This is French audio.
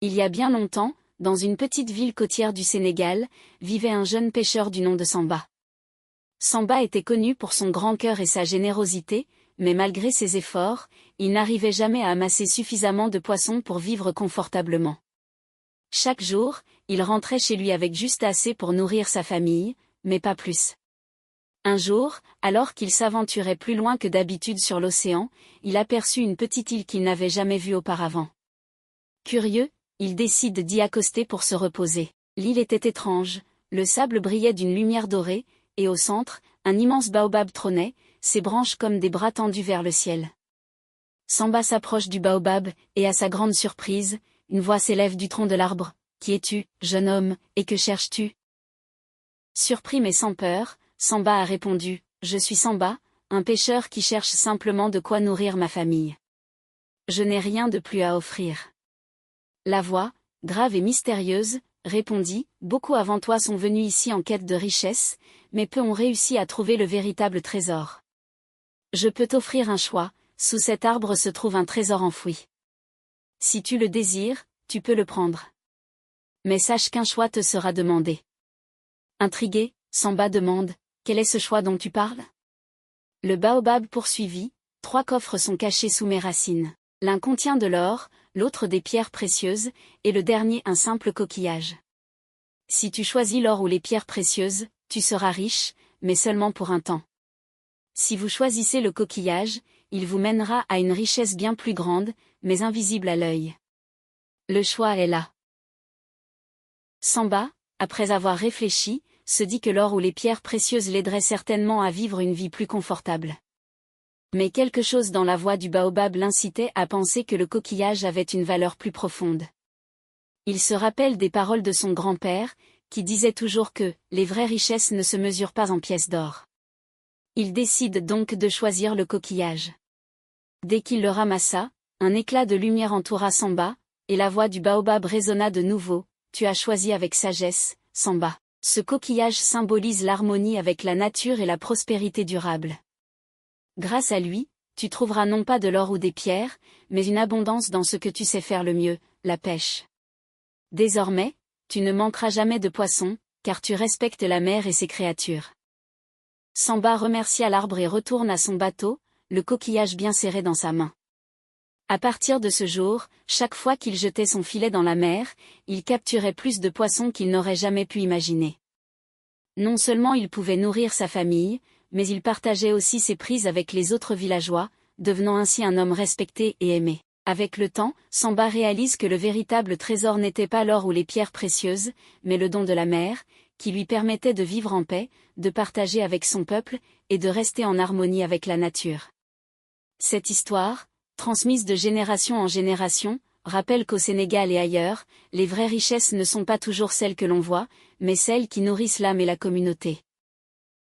Il y a bien longtemps, dans une petite ville côtière du Sénégal, vivait un jeune pêcheur du nom de Samba. Samba était connu pour son grand cœur et sa générosité, mais malgré ses efforts, il n'arrivait jamais à amasser suffisamment de poissons pour vivre confortablement. Chaque jour, il rentrait chez lui avec juste assez pour nourrir sa famille, mais pas plus. Un jour, alors qu'il s'aventurait plus loin que d'habitude sur l'océan, il aperçut une petite île qu'il n'avait jamais vue auparavant. Curieux, il décide d'y accoster pour se reposer. L'île était étrange, le sable brillait d'une lumière dorée, et au centre, un immense baobab trônait, ses branches comme des bras tendus vers le ciel. Samba s'approche du baobab, et à sa grande surprise, une voix s'élève du tronc de l'arbre. « Qui es-tu, jeune homme, et que cherches-tu » Surpris mais sans peur, Samba a répondu, « Je suis Samba, un pêcheur qui cherche simplement de quoi nourrir ma famille. Je n'ai rien de plus à offrir. » La voix, grave et mystérieuse, répondit, « Beaucoup avant toi sont venus ici en quête de richesse, mais peu ont réussi à trouver le véritable trésor. Je peux t'offrir un choix, sous cet arbre se trouve un trésor enfoui. Si tu le désires, tu peux le prendre. Mais sache qu'un choix te sera demandé. » Intrigué, Samba demande, « Quel est ce choix dont tu parles ?» Le baobab poursuivit, « 3 coffres sont cachés sous mes racines. L'un contient de l'or, l'autre des pierres précieuses, et le dernier un simple coquillage. Si tu choisis l'or ou les pierres précieuses, tu seras riche, mais seulement pour un temps. Si vous choisissez le coquillage, il vous mènera à une richesse bien plus grande, mais invisible à l'œil. Le choix est là. » Samba, après avoir réfléchi, se dit que l'or ou les pierres précieuses l'aideraient certainement à vivre une vie plus confortable. Mais quelque chose dans la voix du baobab l'incitait à penser que le coquillage avait une valeur plus profonde. Il se rappelle des paroles de son grand-père, qui disait toujours que « les vraies richesses ne se mesurent pas en pièces d'or ». Il décide donc de choisir le coquillage. Dès qu'il le ramassa, un éclat de lumière entoura Samba, et la voix du baobab résonna de nouveau, « Tu as choisi avec sagesse, Samba. Ce coquillage symbolise l'harmonie avec la nature et la prospérité durable. Grâce à lui, tu trouveras non pas de l'or ou des pierres, mais une abondance dans ce que tu sais faire le mieux, la pêche. Désormais, tu ne manqueras jamais de poissons, car tu respectes la mer et ses créatures. » Samba remercia l'arbre et retourne à son bateau, le coquillage bien serré dans sa main. À partir de ce jour, chaque fois qu'il jetait son filet dans la mer, il capturait plus de poissons qu'il n'aurait jamais pu imaginer. Non seulement il pouvait nourrir sa famille, mais il partageait aussi ses prises avec les autres villageois, devenant ainsi un homme respecté et aimé. Avec le temps, Samba réalise que le véritable trésor n'était pas l'or ou les pierres précieuses, mais le don de la mer, qui lui permettait de vivre en paix, de partager avec son peuple, et de rester en harmonie avec la nature. Cette histoire, transmise de génération en génération, rappelle qu'au Sénégal et ailleurs, les vraies richesses ne sont pas toujours celles que l'on voit, mais celles qui nourrissent l'âme et la communauté.